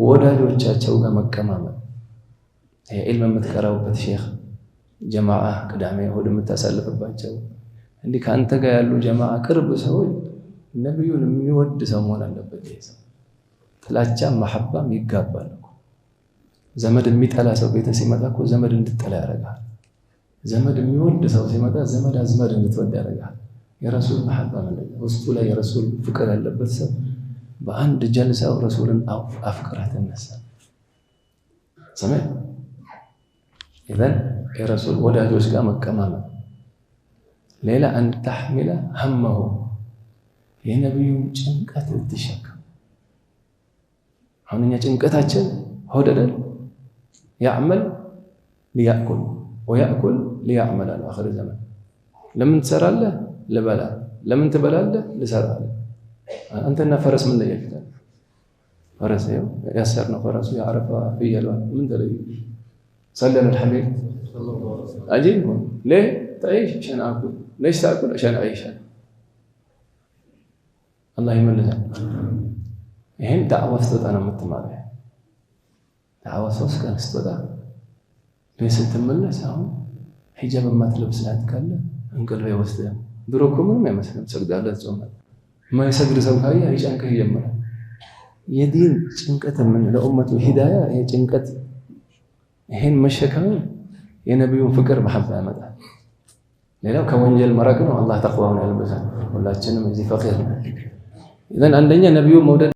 ወዳጆቻቸው ጋር መቀማመጥ ዒልም የምትቀራውበት ሼኽ ጀማዓ ቅዳሜ እሑድ የምታሳልፍባቸው እንዲህ ከአንተ ጋር ያሉ ጀማዓ ቅርብ ሰዎች ነብዩን የሚወድ ሰው መሆን አለበት። ይሄ ጥላቻ መሐባም ይጋባል እኮ። ዘመድ የሚጠላ ሰው ቤተ ሲመጣ እኮ ዘመድ እንድትጠላ ያደርጋል። ዘመድ የሚወድ ሰው ሲመጣ ዘመድ አዝመድ እንድትወድ ያደርጋል። የረሱል መሐባ ማለት ውስጡ ላይ የረሱል ፍቅር ያለበት ሰው በአንድ ጀልሳው ረሱልን አፍቅረህ ትነሳለህ። ሰማይ ኢዘን የረሱል ወዳጆች ጋር መቀማመጥ። ሌላ አንድ ተሕሚለ ሀመሁ የነቢዩን ጭንቀት ልትሸከም። አሁን እኛ ጭንቀታችን ሆደደል ያዕመል ሊያእኩል ወያእኩል ሊያዕመል አለ አኺር ዘመን። ለምን ትሰራለህ? ልበላ። ለምን ትበላለህ? ልሰራለህ። አንተና ፈረስ ምን ለያችሁታል? ፈረስ ይኸው ያሰርነው ፈረሱ ያዕረፈ ፍየል ምን ተለዩ? صلى الحبيب عجيب. ليه تعيش عشان اكل؟ ليش تاكل؟ عشان اعيش. الله يملزها. ይሄን ዳዕዋ ስትወጣ ነው የምትማረው። ዳዕዋ ሶስት ቀን ስትወጣ ቤት ስትመለስ አሁን ሂጃብ የማትለብስ ናት ካለ እንቅልፍ ይወስዳል። ድሮ እኮ ምንም አይመስልም ሰግዳለህ ጾማለህ። የማይሰግድ ሰው ካየ ይጨንቅህ ይጀምራል። የዲን ጭንቀት ምን ለኡመቱ ሂዳያ ይሄ ጭንቀት ይሄን መሸከም የነብዩን ፍቅር መሐባ ያመጣል። ሌላው ከወንጀል መራቅ ነው። አላህ ተቅዋውን ያልበሳል። ሁላችንም እዚህ ፈቂር ነን። ኢዘን አንደኛ ነብዩ መውደድ